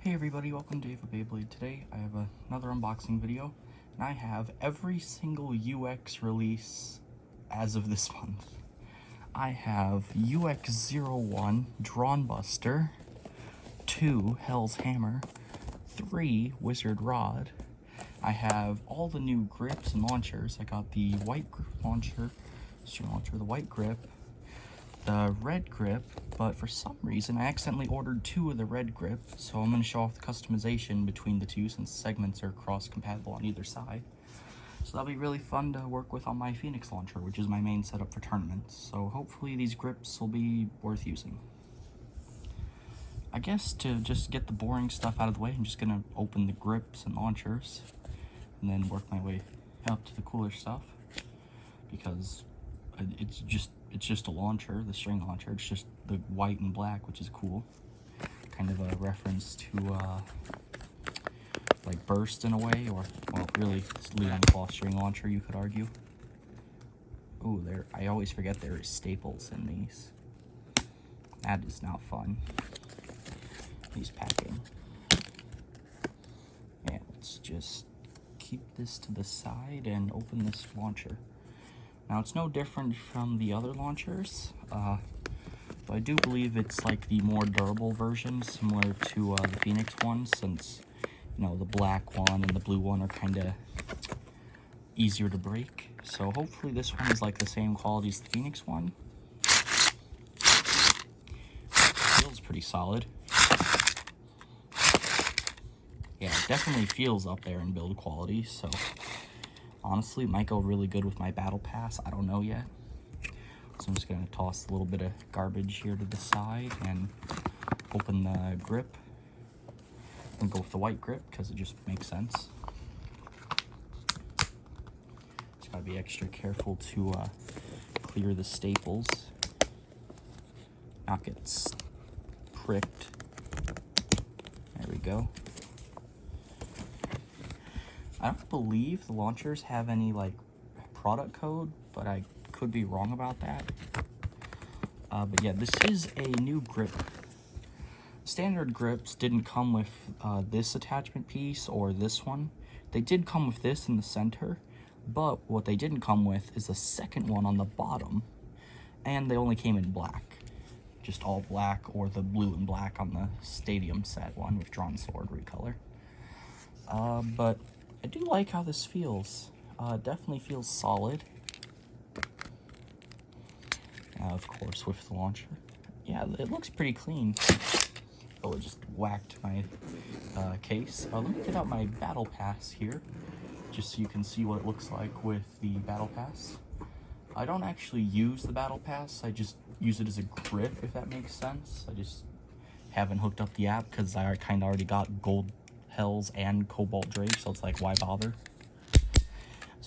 Hey everybody, welcome to Beyblade. Today I have another unboxing video, and I have every single UX release as of this month. I have UX-01 Drawn Buster, 2 Hell's Hammer, 3 Wizard Rod. I have all the new grips and launchers. I got the white launcher, string launcher, the white grip, the red grip, but for some reason I accidentally ordered 2 of the red grip, so I'm going to show off the customization between the two since segments are cross-compatible on either side. So that'll be really fun to work with on my Phoenix launcher, which is my main setup for tournaments, so hopefully these grips will be worth using. I guess to just get the boring stuff out of the way, I'm just going to open the grips and launchers, and then work my way up to the cooler stuff, because it's just a launcher, the string launcher. It's just the white and black, which is cool. Kind of a reference to like Burst in a way, or well, really Leon Claw string launcher, you could argue. Ooh, I always forget there is staples in these. That is not fun. He's packing. Yeah, let's just keep this to the side and open this launcher. Now, it's no different from the other launchers, but I do believe it's like the more durable version, similar to the Phoenix one, since, you know, the black one and the blue one are kind of easier to break. So hopefully this one is like the same quality as the Phoenix one. It feels pretty solid. Yeah, it definitely feels up there in build quality, so honestly, it might go really good with my battle pass. I don't know yet. So I'm just going to toss a little bit of garbage here to the side and open the grip. And go with the white grip because it just makes sense. Just got to be extra careful to clear the staples. Not get pricked. There we go. I don't believe the launchers have any like product code, but I could be wrong about that. But yeah, this is a new grip. Standard grips didn't come with this attachment piece or this one. They did come with this in the center, but what they didn't come with is the second one on the bottom, and they only came in black. Just all black, or the blue and black on the stadium set one with drawn sword recolor. But I do like how this feels. It definitely feels solid. Of course, with the launcher. Yeah, it looks pretty clean. Oh, it just whacked my case. Let me get out my battle pass here, just so you can see what it looks like with the battle pass. I don't actually use the battle pass. I just use it as a grip, if that makes sense. I just haven't hooked up the app because I kind of already got gold Hells and Cobalt Drake, so it's like, why bother?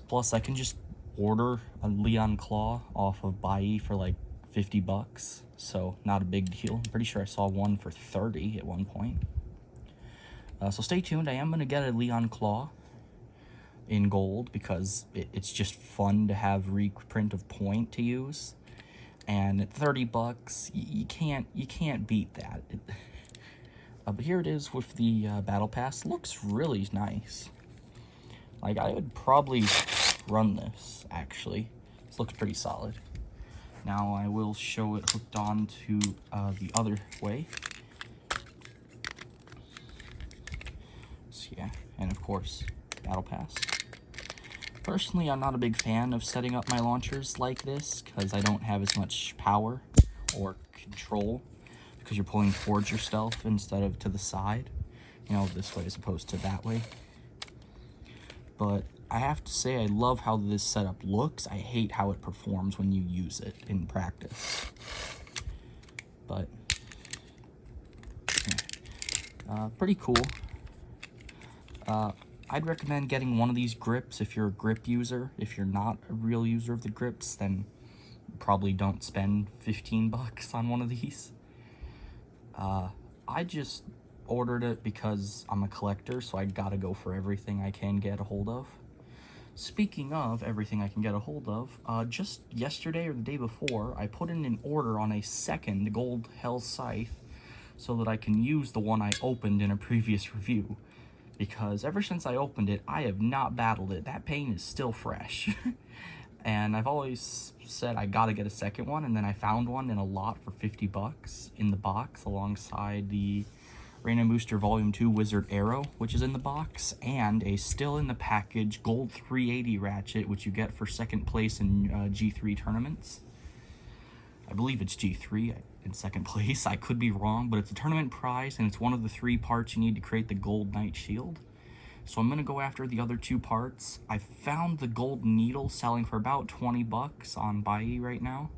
Plus, I can just order a Leon Claw off of Buy for like $50, so not a big deal. I'm pretty sure I saw one for 30 at one point. So stay tuned. I am going to get a Leon Claw in gold because it's just fun to have reprint of point to use, and at $30, you can't beat that. But here it is with the battle pass. Looks really nice. Like, I would probably run this, actually. This looks pretty solid. Now I will show it hooked on to the other way. So yeah, and of course, battle pass. Personally, I'm not a big fan of setting up my launchers like this because I don't have as much power or control, because you're pulling towards yourself instead of to the side, you know, this way as opposed to that way. But I have to say, I love how this setup looks. I hate how it performs when you use it in practice. But yeah. Pretty cool. I'd recommend getting one of these grips if you're a grip user. If you're not a real user of the grips, then probably don't spend $15 on one of these. I just ordered it because I'm a collector, so I gotta go for everything I can get a hold of. Speaking of everything I can get a hold of, just yesterday or the day before, I put in an order on a second gold Hell Scythe so that I can use the one I opened in a previous review. Because ever since I opened it, I have not battled it. That pain is still fresh. And I've always said I gotta get a second one, and then I found one in a lot for 50 bucks in the box alongside the Rain and Booster Volume 2 Wizard Arrow, which is in the box, and a still in the package gold 380 ratchet, which you get for second place in G3 tournaments. I believe it's G3 in second place. I could be wrong, but it's a tournament prize, and it's one of the 3 parts you need to create the gold knight shield. So I'm going to go after the other 2 parts. I found the gold needle selling for about 20 bucks on Buy right now.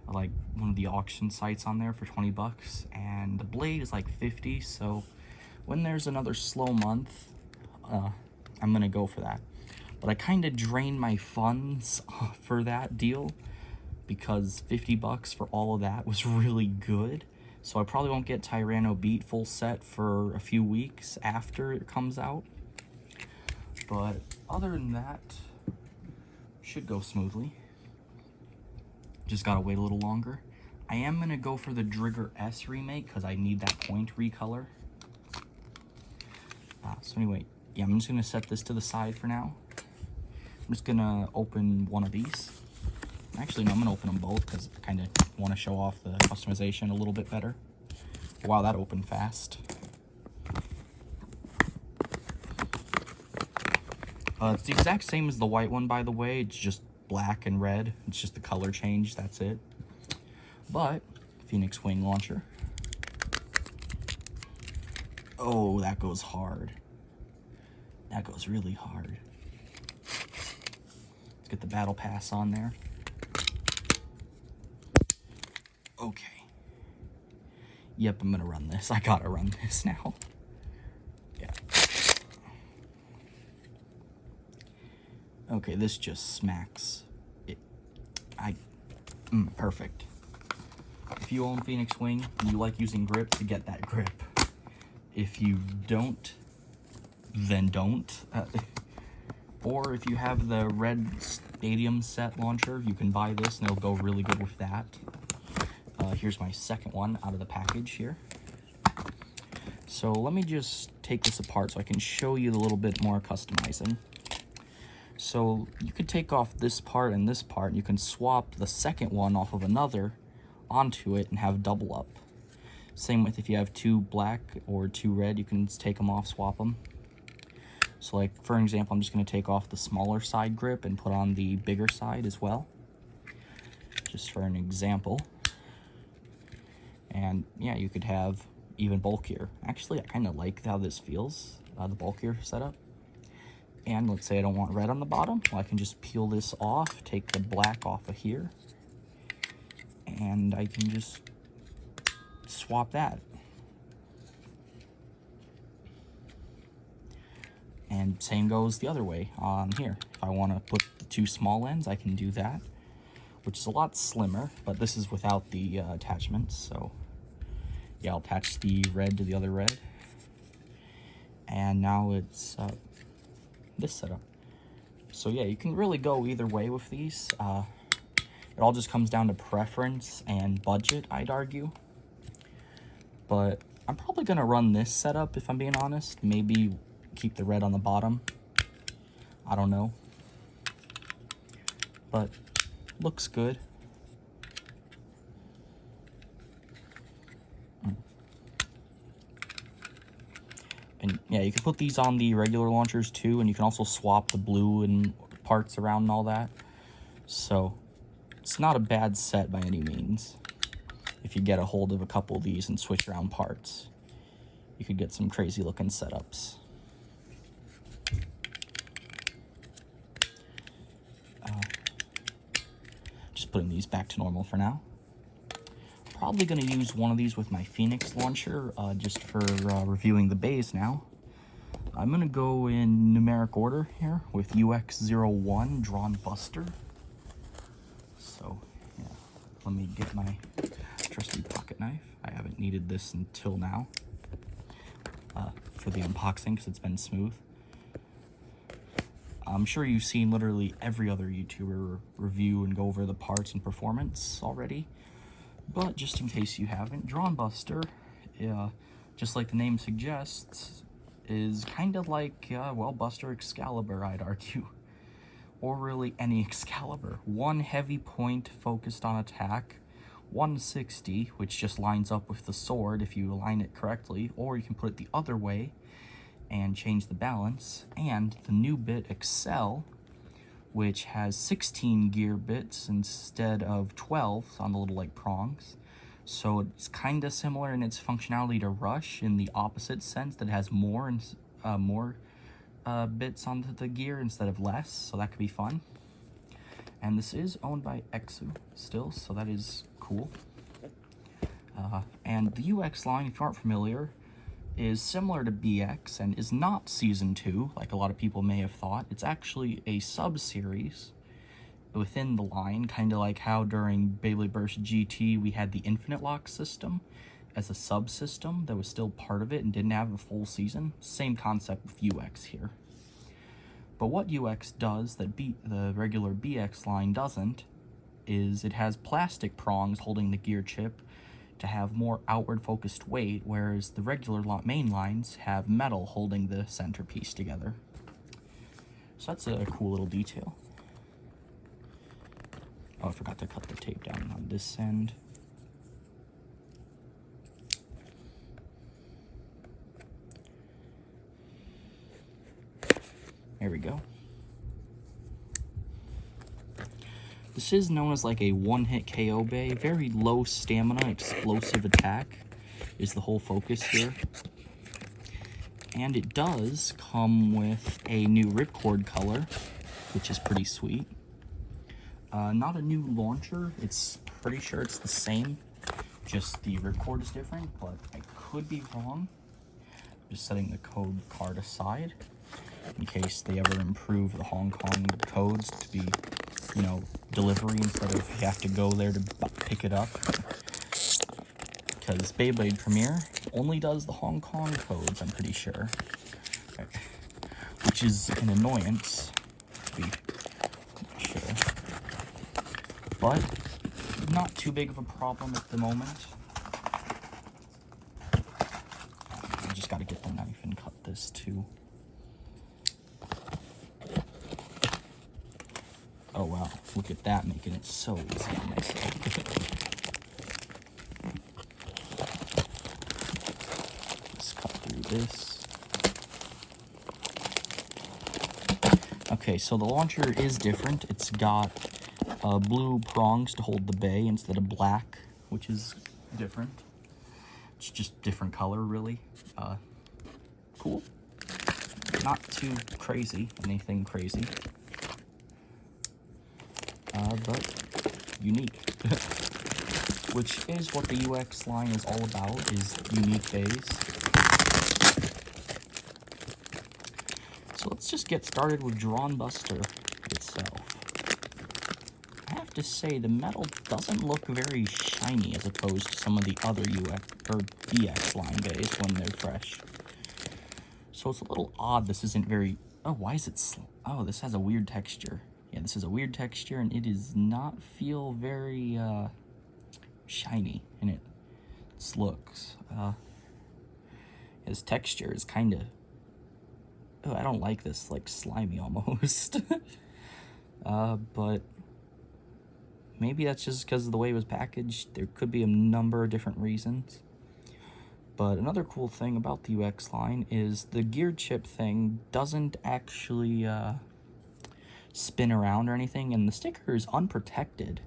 Like one of the auction sites on there for 20 bucks. And the blade is like 50, so when there's another slow month, I'm going to go for that. But I kind of drained my funds for that deal because 50 bucks for all of that was really good. So I probably won't get Tyranno Beat full set for a few weeks after it comes out. But other than that, should go smoothly. Just gotta wait a little longer. I am gonna go for the Drigger S remake because I need that point recolor. So anyway, yeah, I'm just gonna set this to the side for now. I'm just gonna open one of these. Actually, no, I'm gonna open them both because I kind of want to show off the customization a little bit better. Wow, that opened fast. It's the exact same as the white one, by the way. It's just black and red. It's just the color change, that's it. But, Phoenix Wing launcher. Oh, that goes hard. That goes really hard. Let's get the battle pass on there. Okay. Yep, I'm gonna run this. I gotta run this now. Yeah. Okay, this just smacks. Perfect. If you own Phoenix Wing, you like using grip to get that grip. If you don't, then don't. Or if you have the red stadium set launcher, you can buy this and it'll go really good with that. Here's my second one out of the package here. So let me just take this apart so I can show you a little bit more customizing. So you could take off this part and this part, and you can swap the second one off of another onto it and have double up. Same with if you have 2 black or 2 red, you can take them off, swap them. So like, for example, I'm just going to take off the smaller side grip and put on the bigger side as well. Just for an example. And yeah, you could have even bulkier. Actually, I kind of like how this feels, the bulkier setup. And let's say I don't want red on the bottom. Well, I can just peel this off, take the black off of here, and I can just swap that. And same goes the other way on here. If I want to put the 2 small ends, I can do that, which is a lot slimmer, but this is without the attachments, so yeah, I'll attach the red to the other red. And now it's this setup. So yeah, you can really go either way with these. It all just comes down to preference and budget, I'd argue. But I'm probably gonna run this setup if I'm being honest. Maybe keep the red on the bottom. I don't know. But looks good. And yeah, you can put these on the regular launchers too, and you can also swap the blue and parts around and all that. So it's not a bad set by any means. If you get a hold of a couple of these and switch around parts, you could get some crazy looking setups. Just putting these back to normal for now. Probably going to use one of these with my Phoenix launcher, just for reviewing the bays now. I'm going to go in numeric order here with UX-01 Drawn Buster. So, yeah, let me get my trusty pocket knife. I haven't needed this until now for the unboxing because it's been smooth. I'm sure you've seen literally every other YouTuber review and go over the parts and performance already. But just in case you haven't, Drawn Buster just like the name suggests, is kind of like, well, Buster Excalibur, I'd argue. Or really any Excalibur. One heavy point focused on attack, 160, which just lines up with the sword if you align it correctly, or you can put it the other way and change the balance, and the new bit Excel, which has 16 gear bits instead of 12 on the little like prongs. So it's kind of similar in its functionality to Rush in the opposite sense that it has more bits onto the gear instead of less, so that could be fun. And this is owned by UX-01 still, so that is cool. And the UX line, if you aren't familiar, is similar to BX and is not Season 2, like a lot of people may have thought. It's actually a sub-series within the line, kind of like how during Beyblade Burst GT we had the Infinite Lock system as a subsystem that was still part of it and didn't have a full season. Same concept with UX here. But what UX does that the regular BX line doesn't is it has plastic prongs holding the gear chip to have more outward focused weight, whereas the regular main lines have metal holding the centerpiece together. So that's a cool little detail. Oh, I forgot to cut the tape down on this end. There we go. This is known as like a one-hit KO bay. Very low stamina, explosive attack is the whole focus here. And it does come with a new ripcord color, which is pretty sweet. Not a new launcher. It's pretty sure it's the same, just the ripcord is different, but I could be wrong. Just setting the code card aside in case they ever improve the Hong Kong codes to be, you know, delivery instead of you have to go there to pick it up. Because Beyblade Premiere only does the Hong Kong codes, I'm pretty sure. Which is an annoyance, to be sure. But not too big of a problem at the moment. I just gotta get the knife and cut this too. Oh wow, look at that, making it so easy on myself. Let's cut through this. Okay, so the launcher is different. It's got blue prongs to hold the bay instead of black, which is different. It's just different color, really. Cool. Not too crazy, anything crazy. But unique. Which is what the UX line is all about, is unique bays. So let's just get started with Drawn Buster itself. I have to say, the metal doesn't look very shiny as opposed to some of the other UX or BX line bays when they're fresh. So it's a little odd this isn't very... Oh, why is it... Oh, this has a weird texture. Yeah, this is a weird texture, and it does not feel very shiny in its looks. His texture is kind of... Oh, I don't like this, like, slimy almost. But maybe that's just because of the way it was packaged. There could be a number of different reasons. But another cool thing about the UX line is the gear chip thing doesn't actually spin around or anything, and the sticker is unprotected.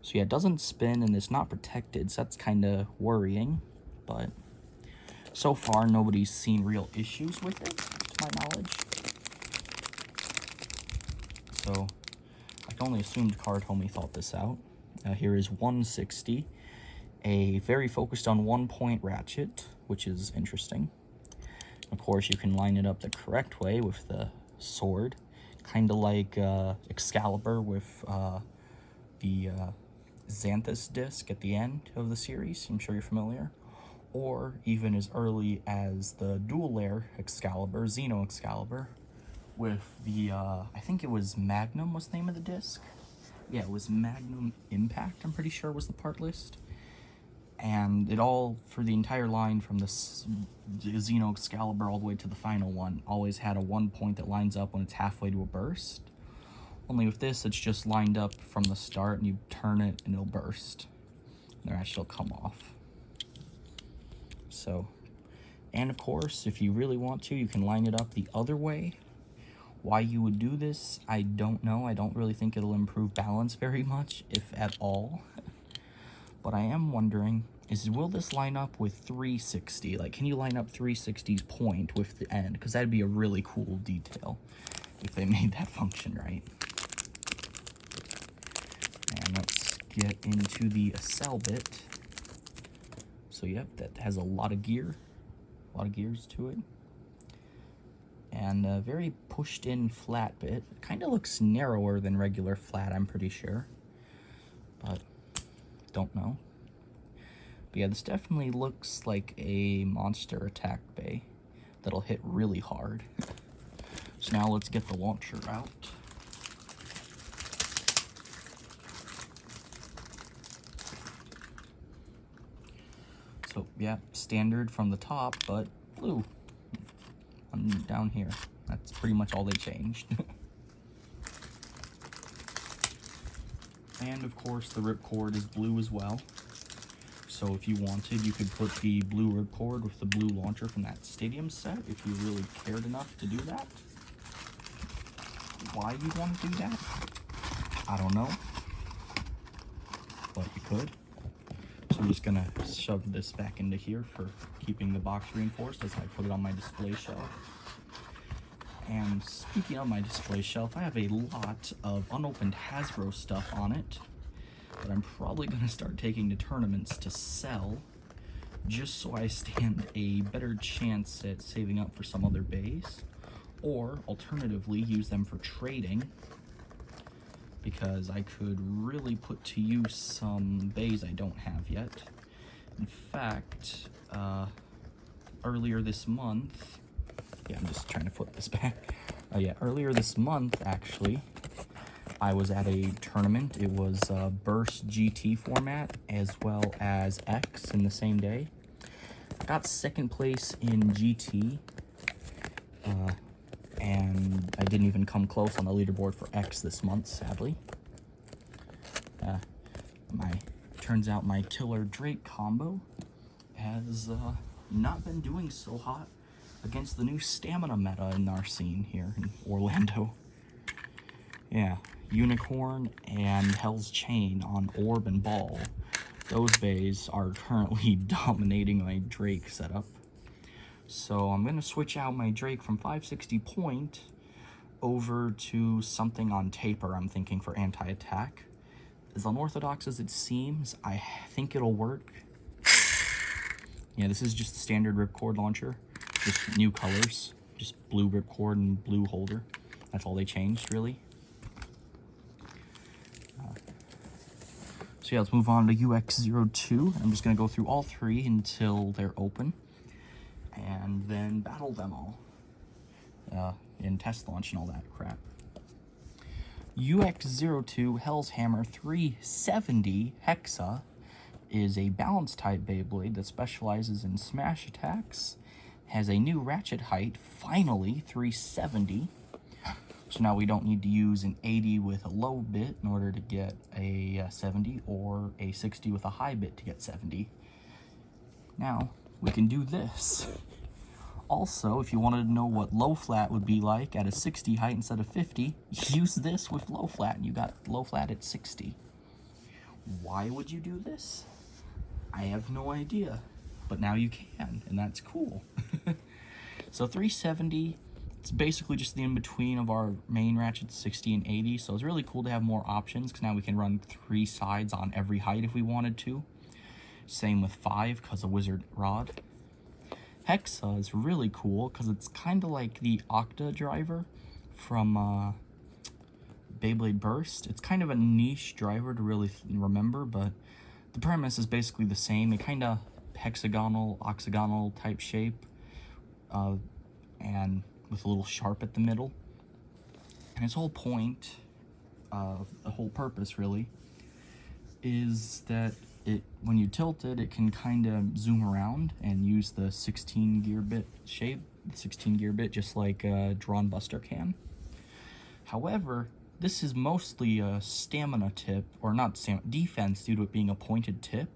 So yeah, it doesn't spin and it's not protected, so that's kind of worrying. But so far, nobody's seen real issues with it, to my knowledge. So I can only assume Card Homie thought this out. Here is 160, a very focused on one-point ratchet, which is interesting. Of course, you can line it up the correct way with the sword, kind of like Excalibur with the Xanthus disc at the end of the series. I'm sure you're familiar. Or even as early as the dual layer Excalibur, Xeno Excalibur, with the, I think it was Magnum was the name of the disc. Yeah, it was Magnum Impact, I'm pretty sure was the part list. And it all, for the entire line from the Xeno Excalibur all the way to the final one, always had a 1 point that lines up when it's halfway to a burst. Only with this, it's just lined up from the start, and you turn it and it'll burst. And the ratchet will come off. So, and of course, if you really want to, you can line it up the other way. Why you would do this, I don't know. I don't really think it'll improve balance very much, if at all. But I am wondering, will this line up with 360? Like, can you line up 360's point with the end? Because that'd be a really cool detail if they made that function right. And let's get into the cell bit. So yep, that has a lot of gears to it. And a very pushed in flat bit. It kind of looks narrower than regular flat, I'm pretty sure. But don't know. But yeah, this definitely looks like a monster attack bay that'll hit really hard. So now let's get the launcher out. So yeah, standard from the top, but blue down here. That's pretty much all they changed. And of course the ripcord is blue as well. So if you wanted, you could put the blue ripcord with the blue launcher from that stadium set if you really cared enough to do that. Why you'd want to do that, I don't know, but you could. So I'm just gonna shove this back into here for keeping the box reinforced as I put it on my display shelf. And speaking of my display shelf, I have a lot of unopened Hasbro stuff on it that I'm probably gonna start taking to tournaments to sell, just so I stand a better chance at saving up for some other bays, or alternatively use them for trading, because I could really put to use some bays I don't have yet. In fact, earlier this month, yeah, I'm just trying to flip this back. Earlier this month, actually, I was at a tournament. It was Burst GT format as well as X in the same day. Got second place in GT, and I didn't even come close on the leaderboard for X this month, sadly. Turns out my Tiller Drake combo has not been doing so hot against the new stamina meta in our scene here in Orlando. Yeah, Unicorn and Hell's Chain on Orb and Ball. Those bays are currently dominating my Drake setup. So I'm going to switch out my Drake from 560 point over to something on taper, I'm thinking, for anti-attack. As unorthodox as it seems, I think it'll work. Yeah, this is just the standard ripcord launcher. Just new colors. Just blue ripcord and blue holder. That's all they changed, really. So yeah, let's move on to UX-02. I'm just going to go through all three until they're open, and then battle them all in test launch and all that crap. UX-02 Hell's Hammer 370 Hexa is a balance type Beyblade that specializes in smash attacks, has a new ratchet height, finally 370. So now we don't need to use an 80 with a low bit in order to get a 70, or a 60 with a high bit to get 70. Now we can do this. Also, if you wanted to know what low flat would be like at a 60 height instead of 50, use this with low flat, and you got low flat at 60. Why would you do this? I have no idea, but now you can, and that's cool. So 370, it's basically just the in-between of our main ratchets, 60 and 80, so it's really cool to have more options, because now we can run 3 sides on every height if we wanted to. Same with 5, because of Wizard Rod. Hexa is really cool because it's kind of like the Octa driver from Beyblade Burst. It's kind of a niche driver to really remember, but the premise is basically the same. A kind of hexagonal, octagonal type shape, and with a little sharp at the middle. And its whole point, the whole purpose really, is that when you tilt it, it can kind of zoom around and use the 16 gear bit shape, 16 gear bit, just like Drawn Buster can. However, this is mostly a stamina tip, or not stamina, defense due to it being a pointed tip,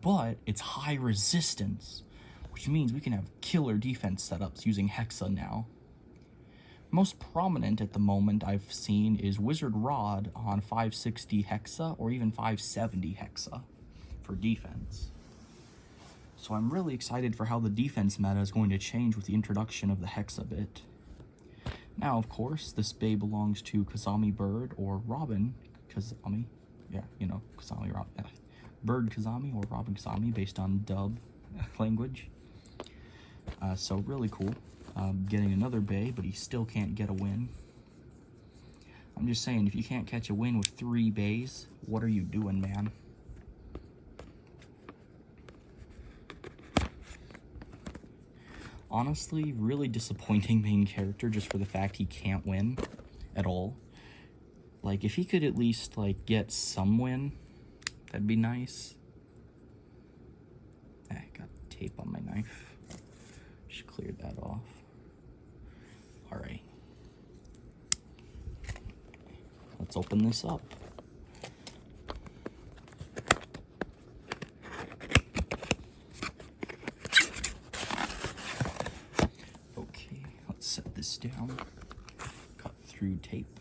but it's high resistance, which means we can have killer defense setups using Hexa now. Most prominent at the moment I've seen is Wizard Rod on 560 Hexa or even 570 Hexa for defense. So I'm really excited for how the defense meta is going to change with the introduction of the Hexa bit. Now, of course, this Bay belongs to Kazami Bird or Robin Kazami. Yeah, you know, Kazami Robin. Bird Kazami or Robin Kazami based on dub language. So really cool. Getting another Bay, but he still can't get a win. I'm just saying, if you can't catch a win with 3 Bays, what are you doing, man? Honestly, really disappointing main character just for the fact he can't win at all. Like, if he could at least, like, get some win, that'd be nice. I got tape on my knife. Just cleared that off. Alright. Let's open this up. Set this down, cut through tape.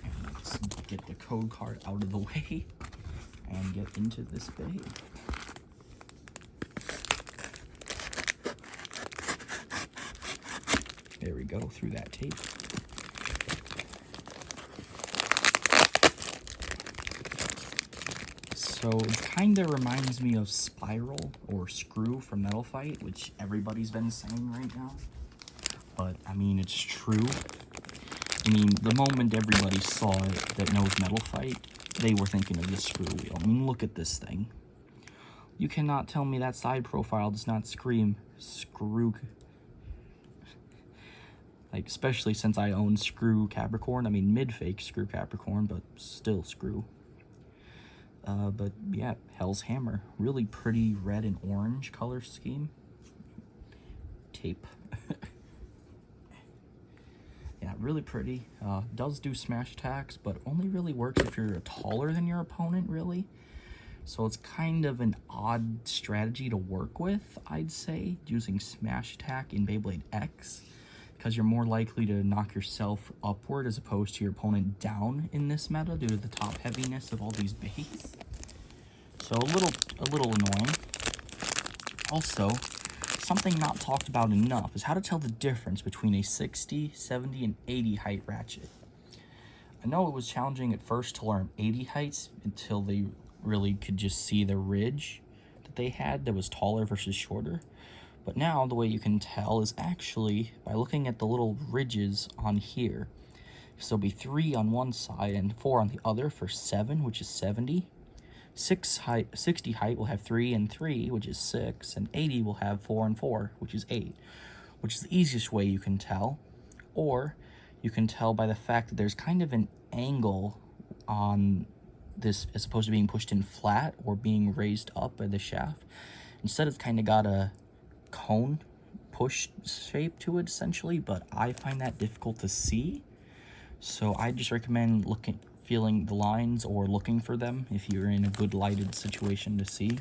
And let's get the code card out of the way and get into this Bay. There we go, through that tape. So it kind of reminds me of Spiral or Screw from Metal Fight, which everybody's been saying right now. But, I mean, it's true. I mean, the moment everybody saw it that knows Metal Fight, they were thinking of the Screw wheel. I mean, look at this thing. You cannot tell me that side profile does not scream Screw. Like, especially since I own Screw Capricorn. I mean, mid-fake Screw Capricorn, but still Screw. But yeah, Hell's Hammer. Really pretty red and orange color scheme. Tape. Yeah, really pretty. Does do smash attacks, but only really works if you're taller than your opponent, really. So it's kind of an odd strategy to work with, I'd say, using smash attack in Beyblade X, because you're more likely to knock yourself upward as opposed to your opponent down in this meta due to the top heaviness of all these bays. So a little annoying. Also, something not talked about enough is how to tell the difference between a 60, 70, and 80 height ratchet. I know it was challenging at first to learn 80 heights until they really could just see the ridge that they had that was taller versus shorter. But now the way you can tell is actually by looking at the little ridges on here. So there'll be 3 on one side and 4 on the other for 7, which is 70. 60 height will have 3 and 3, which is 6, and 80 will have 4 and 4, which is 8, which is the easiest way you can tell. Or you can tell by the fact that there's kind of an angle on this as opposed to being pushed in flat or being raised up by the shaft. Instead, it's kind of got a cone push shape to it, essentially, but I find that difficult to see. So I just recommend feeling the lines or looking for them if you're in a good lighted situation to see.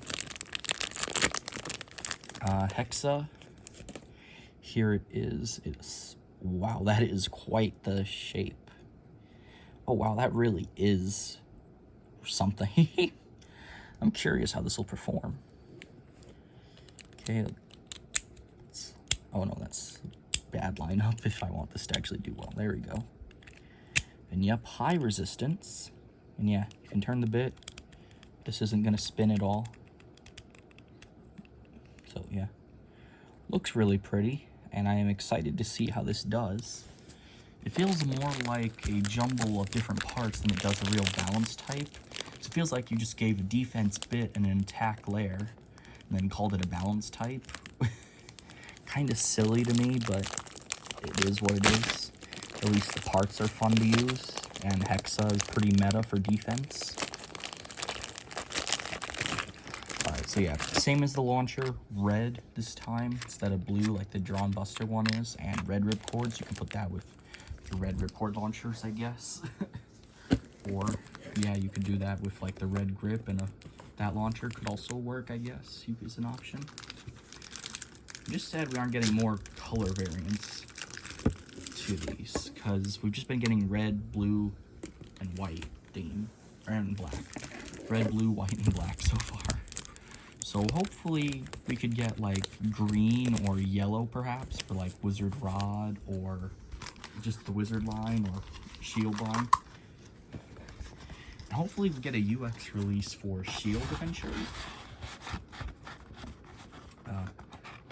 Hexa, here it is. Wow, that is quite the shape. Oh wow, that really is something. I'm curious how this will perform. Okay, oh no, that's bad lineup if I want this to actually do well. There we go. And yep, high resistance. And yeah, you can turn the bit. This isn't going to spin at all. So yeah, looks really pretty, and I am excited to see how this does. It feels more like a jumble of different parts than it does a real balance type. So it feels like you just gave a defense bit and an attack layer, and then called it a balance type. Kind of silly to me, but it is what it is. At least the parts are fun to use, and Hexa is pretty meta for defense. Alright, so yeah, same as the launcher, red this time instead of blue like the Drawn Buster one is, and red ripcords. You can put that with the red ripcord launchers, I guess. Or, yeah, you could do that with like the red grip, and that launcher could also work, I guess, is an option. Just sad we aren't getting more color variants to these, because we've just been getting red, blue, and white theme, and black. Red, blue, white, and black so far. So hopefully we could get like green or yellow perhaps for like Wizard Rod, or just the Wizard line, or Shield line. And hopefully we get a UX release for Shield eventually. Or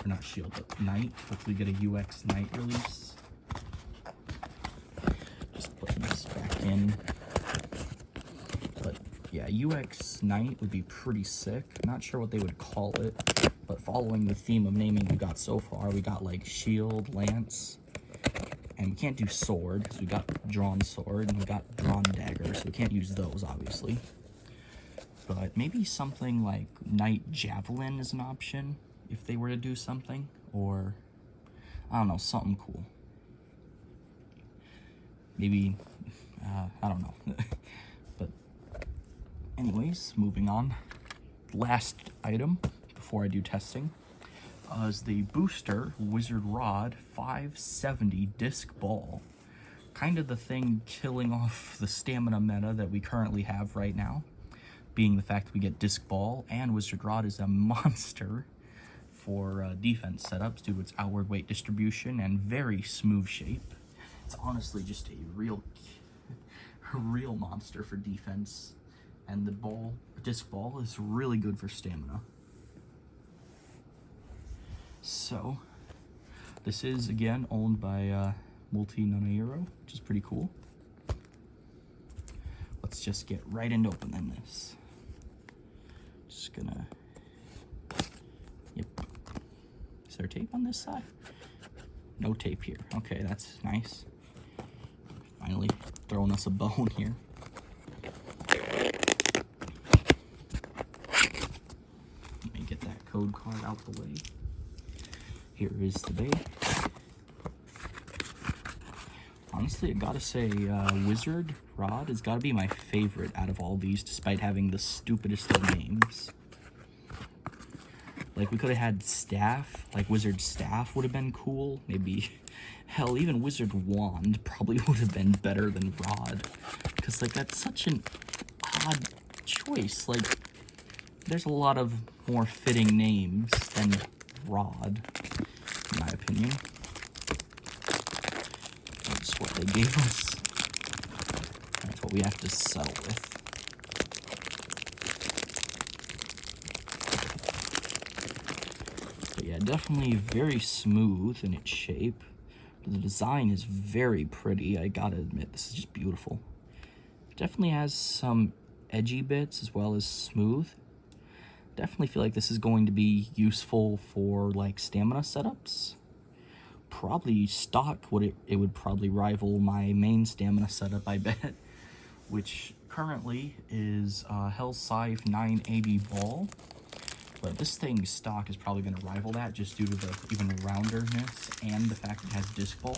not Shield, but Knight. Hopefully get a UX Knight release. Just putting this back in. But yeah, UX Knight would be pretty sick. Not sure what they would call it, but following the theme of naming we got so far, we got like Shield, Lance, and we can't do Sword because we got Drawn Sword and we got Drawn Dagger, so we can't use those obviously. But maybe something like Knight Javelin is an option if they were to do something, or I don't know, something cool. Maybe, I don't know. But anyways, moving on. Last item before I do testing is the Booster Wizard Rod 570 Disc Ball. Kind of the thing killing off the stamina meta that we currently have right now, being the fact that we get Disc Ball, and Wizard Rod is a monster for defense setups due to its outward weight distribution and very smooth shape. It's honestly just a real monster for defense, and the Disc Ball is really good for stamina. So this is again owned by Multi Nanairo, which is pretty cool. Let's just get right into opening this. Just gonna, yep. Is there tape on this side? No tape here. Okay, that's nice. Finally throwing us a bone here. Let me get that code card out the way. Here is the bait. Honestly, I gotta say, Wizard Rod has gotta be my favorite out of all these, despite having the stupidest of names. Like, we could have had Staff, like Wizard Staff would have been cool. Maybe, hell, even Wizard Wand probably would have been better than Rod. Because, like, that's such an odd choice. Like, there's a lot of more fitting names than Rod, in my opinion. That's what they gave us. That's what we have to settle with. But yeah, definitely very smooth in its shape. The design is very pretty, I gotta admit. This is just beautiful. Definitely has some edgy bits as well as smooth. Definitely feel like this is going to be useful for like stamina setups. Probably stock it would probably rival my main stamina setup, I bet, which currently is Hell Scythe 980 Ball. But this thing's stock is probably going to rival that just due to the even rounderness and the fact it has Disc Ball.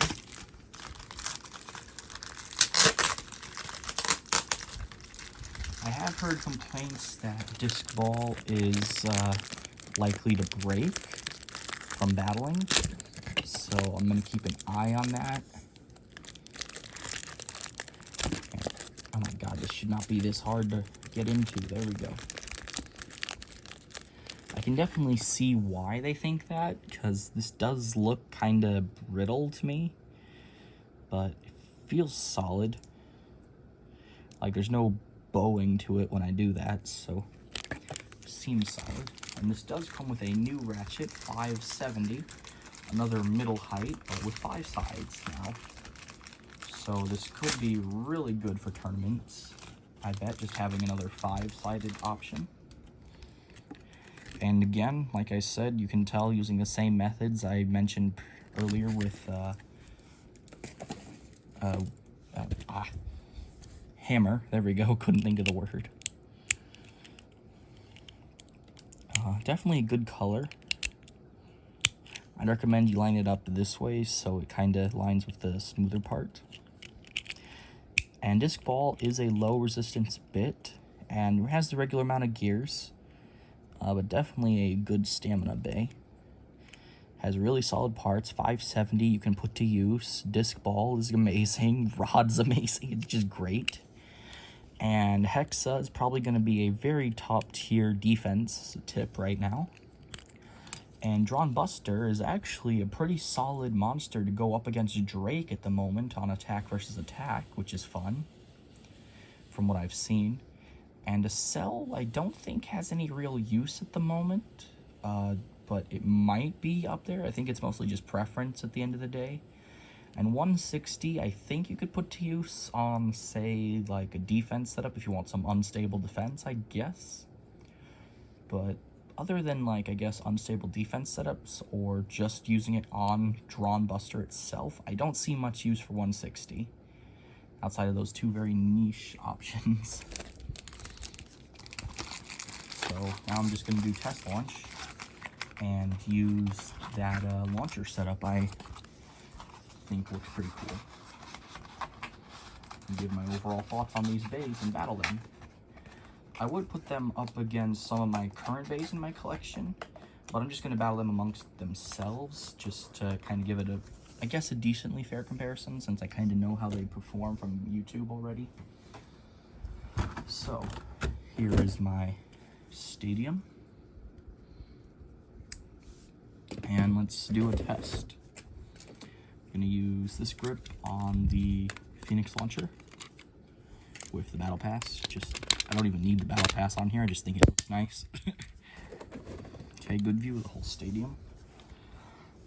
I have heard complaints that Disc Ball is likely to break from battling, so I'm going to keep an eye on that. Oh my god, this should not be this hard to get into. There we go. I can definitely see why they think that, because this does look kind of brittle to me, but it feels solid. Like, there's no bowing to it when I do that, so it seems solid. And this does come with a new ratchet, 570, another middle height, but with 5 sides now. So this could be really good for tournaments, I bet, just having another 5-sided option. And again, like I said, you can tell using the same methods I mentioned earlier with hammer. There we go. Couldn't think of the word. Definitely a good color. I'd recommend you line it up this way so it kind of lines with the smoother part. And disc ball is a low resistance bit and has the regular amount of gears, but definitely a good stamina bay. Has really solid parts, 570 you can put to use. Disc ball is amazing, rod's amazing, it's just great. And Hexa is probably going to be a very top tier defense tip right now. And Drawn Buster is actually a pretty solid monster to go up against Drake at the moment on attack versus attack, which is fun from what I've seen. And Cell, I don't think has any real use at the moment, but it might be up there. I think it's mostly just preference at the end of the day. And 160, I think you could put to use on, say, like a defense setup if you want some unstable defense, I guess. But other than, like, I guess, unstable defense setups or just using it on Drawn Buster itself, I don't see much use for 160 outside of those two very niche options. So now I'm just going to do test launch and use that launcher setup I think looks pretty cool. And give my overall thoughts on these bays and battle them. I would put them up against some of my current bays in my collection, but I'm just going to battle them amongst themselves just to kind of give it a, I guess, a decently fair comparison since I kind of know how they perform from YouTube already. So here is my stadium, and let's do a test. I'm going to use this grip on the Phoenix launcher with the battle pass. I don't even need the battle pass on here, I just think it looks nice. Okay, good view of the whole stadium.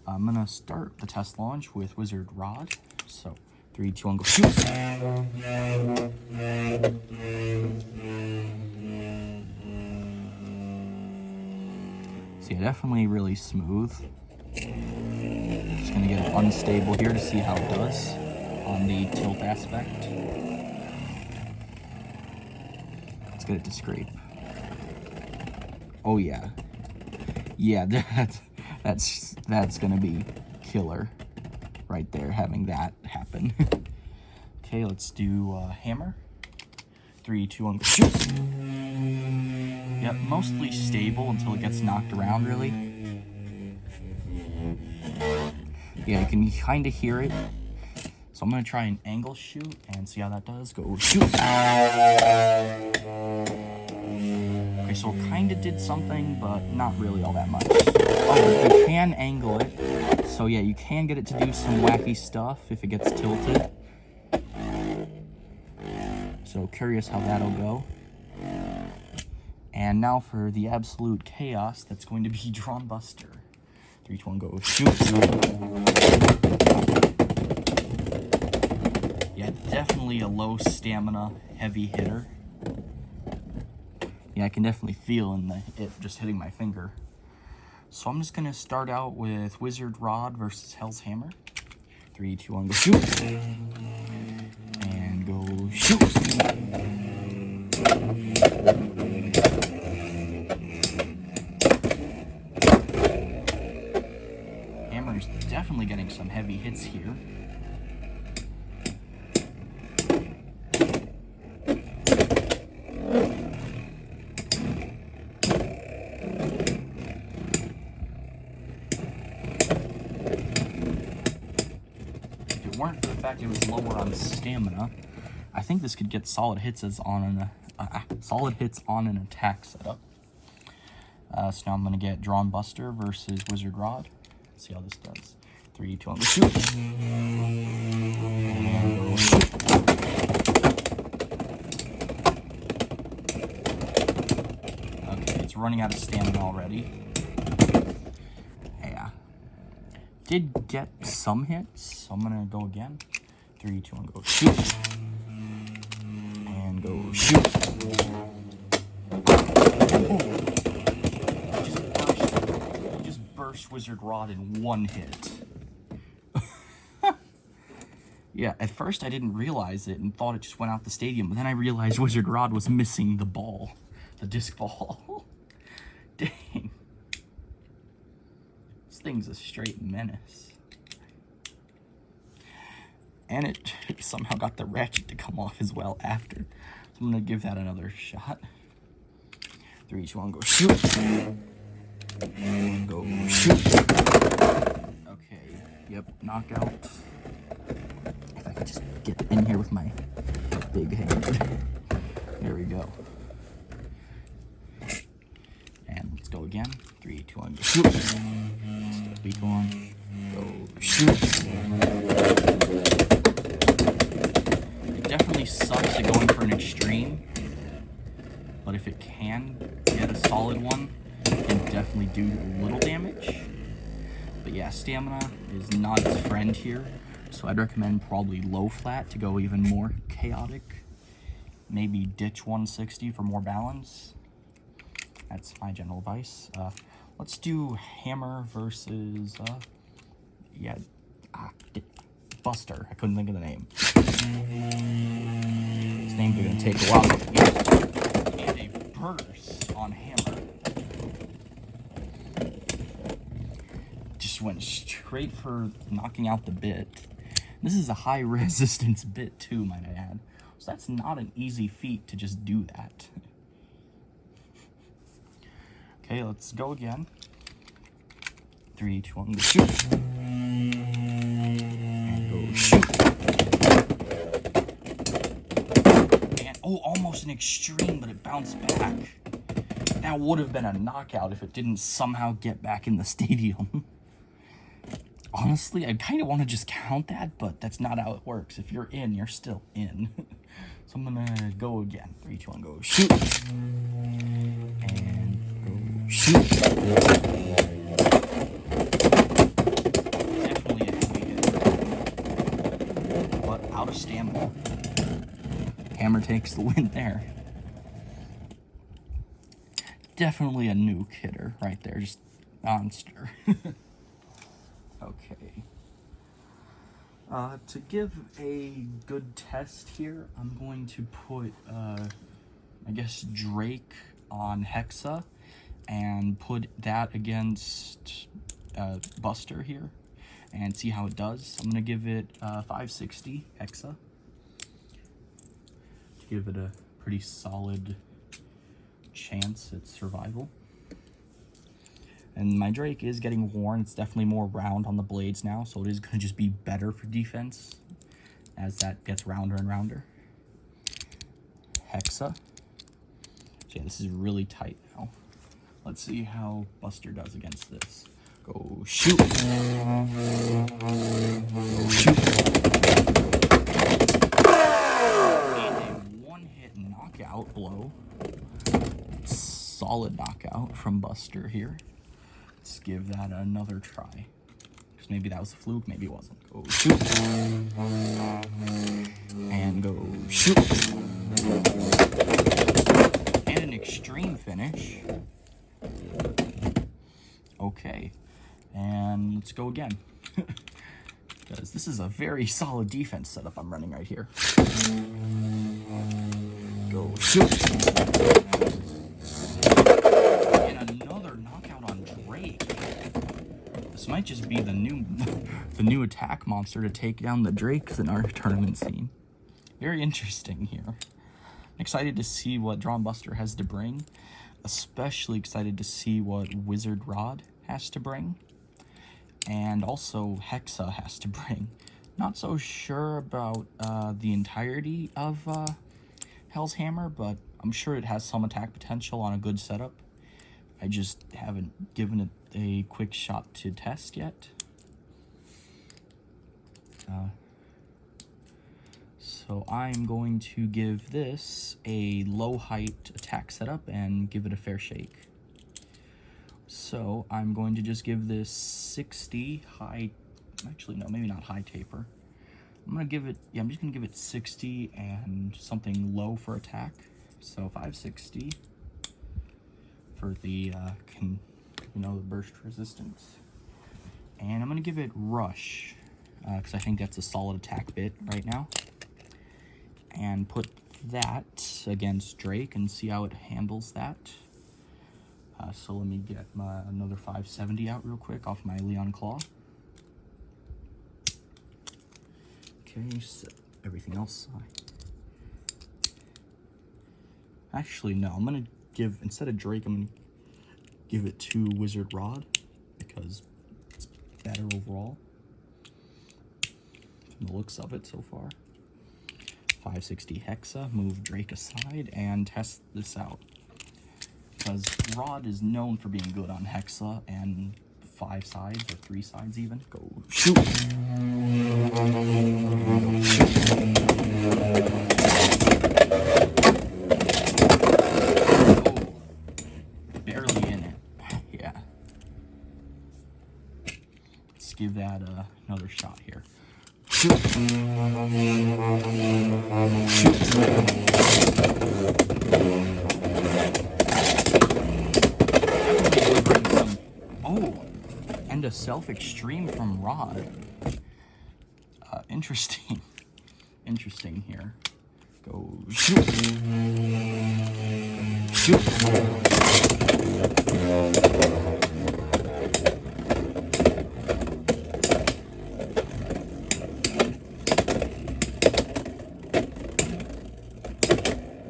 I'm going to start the test launch with Wizard Rod. So 3, 2, 1, go shoot! So yeah, definitely really smooth. Just gonna get it unstable here to see how it does on the tilt aspect. Let's get it to scrape. Oh yeah. Yeah, that's gonna be killer right there, having that happen. Okay, let's do hammer. 3, 2, 1, shoot! Yep, mostly stable until it gets knocked around, really. Yeah, you can kind of hear it. So I'm going to try an angle shoot and see how that does. Go shoot! Okay, so it kind of did something, but not really all that much. Oh, you can angle it. So yeah, you can get it to do some wacky stuff if it gets tilted. So curious how that'll go. And now for the absolute chaos that's going to be Drawn Buster. 3, 2, 1, go shoot! Yeah, definitely a low stamina, heavy hitter. Yeah, I can definitely feel it just hitting my finger. So I'm just gonna start out with Wizard Rod versus Hell's Hammer. 3, 2, 1, go shoot! And go shoot! Hammer's definitely getting some heavy hits here. If it weren't for the fact it was lower on stamina, I think this could get solid hits on an attack setup. So now I'm gonna get Drawn Buster versus Wizard Rod. Let's see how this does. 3, 2, 1, shoot! And go shoot! Okay, it's running out of stamina already. Yeah. Did get some hits, so I'm gonna go again. 3, 2, 1, go shoot! And go shoot! Just burst Wizard Rod in one hit. Yeah, at first I didn't realize it and thought it just went out the stadium, but then I realized Wizard Rod was missing the ball, the disc ball. Dang. This thing's a straight menace. And it somehow got the ratchet to come off as well after. So I'm gonna give that another shot. 3, 2, 1, go shoot. Go shoot. Okay, yep, knockout. If I could just get in here with my big hand. There we go. And let's go again. 3, 2, 1, go shoot. Still be going. Go shoot. It definitely sucks at going for an extreme, but if it can get a solid one, it can definitely do a little damage. But yeah, stamina is not its friend here, so I'd recommend probably low flat to go even more chaotic. Maybe ditch 160 for more balance. That's my general advice. Let's do hammer versus, Buster. I couldn't think of the name. His names are gonna take a while. And a burst on hammer. Just went straight for knocking out the bit. This is a high resistance bit too, might I add. So that's not an easy feat to just do that. Okay, let's go again. 3, 2, 1, go shoot. And go shoot. And, oh, almost an extreme, but it bounced back. That would have been a knockout if it didn't somehow get back in the stadium. Honestly, I kind of want to just count that, but that's not how it works. If you're in, you're still in. So I'm gonna go again. 3, 2, 1, go shoot. And go shoot. Definitely a heavy hitter, but out of stamina. Hammer takes the win there. Definitely a nuke hitter right there, just monster. Okay. To give a good test here, I'm going to put, I guess, Drake on Hexa and put that against Buster here and see how it does. I'm going to give it 560 Hexa to give it a pretty solid chance at survival. And my Drake is getting worn. It's definitely more round on the blades now, so it is going to just be better for defense as that gets rounder and rounder. Hexa. So yeah, this is really tight now. Let's see how Buster does against this. Go shoot. Go shoot. And a one-hit knockout blow. Solid knockout from Buster here. Let's give that another try. Because maybe that was a fluke, maybe it wasn't. Go shoot. And go shoot. And an extreme finish. Okay. And let's go again. Because this is a very solid defense setup I'm running right here. Go shoot. This might just be the new attack monster to take down the Drakes in our tournament scene. Very interesting here. I'm excited to see what Drawn Buster has to bring. Especially excited to see what Wizard Rod has to bring. And also Hexa has to bring. Not so sure about the entirety of Hell's Hammer, but I'm sure it has some attack potential on a good setup. I just haven't given it a quick shot to test yet. So I'm going to give this a low height attack setup and give it a fair shake. So I'm going to just give this 60 high, actually no, maybe not high taper. I'm just gonna give it 60 and something low for attack. So 560 for the, the burst resistance. And I'm gonna give it rush. because I think that's a solid attack bit right now. And put that against Drake and see how it handles that. So let me get another 570 out real quick off my Leon Claw. Okay, set everything else aside. Actually, no, I'm going to give, instead of Drake, I'm going to give it to Wizard Rod, because it's better overall, from the looks of it so far. 560 Hexa, move Drake aside, and test this out. Because Rod is known for being good on Hexa, and 5 sides, or 3 sides even. Go shoot! Barely in it. Yeah. Let's give that another shot here. Shoot! Oh! And a self-extreme from Rod. Interesting. Interesting here. Go shoot! Shoot!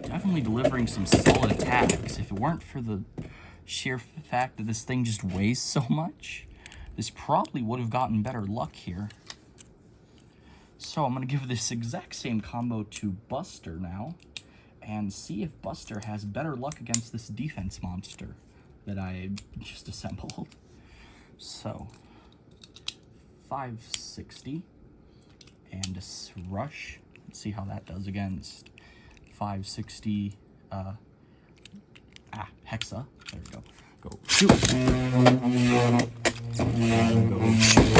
Definitely delivering some solid attacks. If it weren't for the sheer fact that this thing just weighs so much, this probably would have gotten better luck here. So I'm going to give this exact same combo to Buster now, and see if Buster has better luck against this defense monster that I just assembled. So, 560, and a rush. Let's see how that does against 560, Hexa. There we go. Go shoot! And go shoot.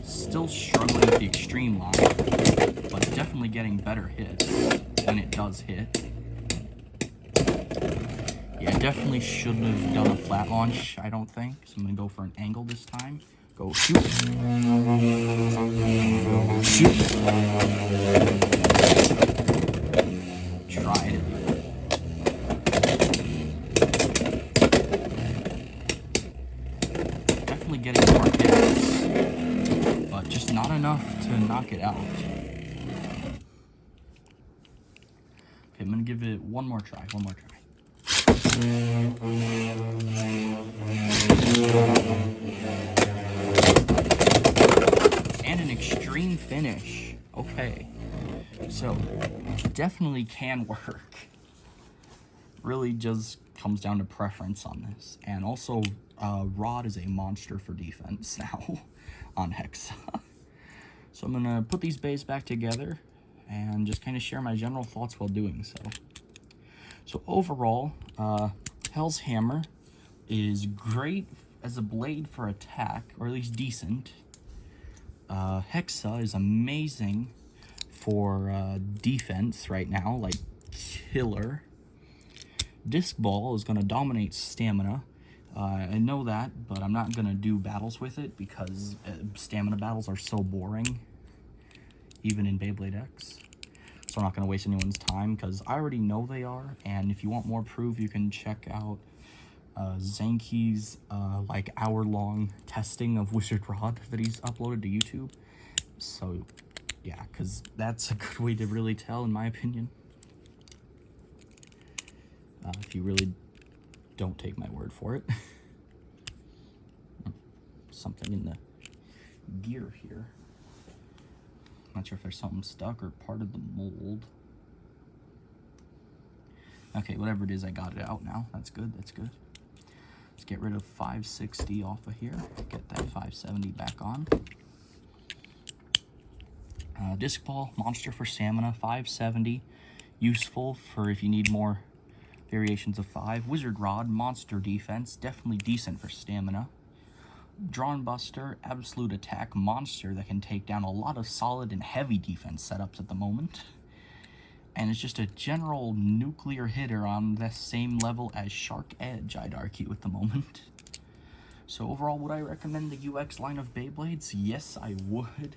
Still struggling with the extreme line, but definitely getting better hits when it does hit. Yeah, definitely shouldn't have done a flat launch, I don't think. So I'm going to go for an angle this time. Go shoot. Go shoot. Tried it. Definitely getting more hits, but just not enough to knock it out. Okay, I'm gonna give it one more try. And an extreme finish. Okay, so definitely can work. Really just comes down to preference on this. And also, Rod is a monster for defense now on Hexa. So I'm gonna put these bays back together and just kind of share my general thoughts while doing so. So overall, Hell's Hammer is great as a blade for attack, or at least decent. Hexa is amazing for defense right now, like killer. Disc Ball is going to dominate stamina. I know that, but I'm not going to do battles with it because stamina battles are so boring, even in Beyblade X. So I'm not going to waste anyone's time because I already know they are. And if you want more proof, you can check out Zanky's like hour-long testing of Wizard Rod that he's uploaded to YouTube. So yeah, because that's a good way to really tell, in my opinion. If you really don't take my word for it. Something in the gear here. Not sure if there's something stuck or part of the mold. Okay, whatever it is, I got it out now. That's good, that's good. Let's get rid of 560 off of here. Get that 570 back on. Disc Ball, monster for stamina, 570. Useful for if you need more variations of 5. Wizard Rod, monster defense, definitely decent for stamina. Drawn Buster, absolute attack monster that can take down a lot of solid and heavy defense setups at the moment. and it's just a general nuclear hitter on the same level as Shark Edge, I'd argue, at the moment. So overall, would I recommend the UX line of Beyblades? Yes, I would.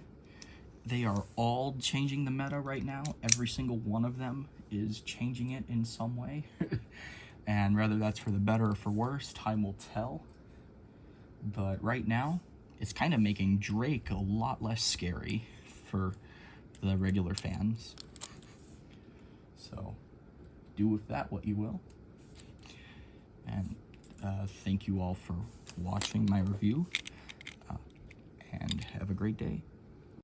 They are all changing the meta right now. Every single one of them is changing it in some way. And whether that's for the better or for worse, time will tell. But right now, it's kind of making Drake a lot less scary for the regular fans. So, do with that what you will. And thank you all for watching my review. And have a great day.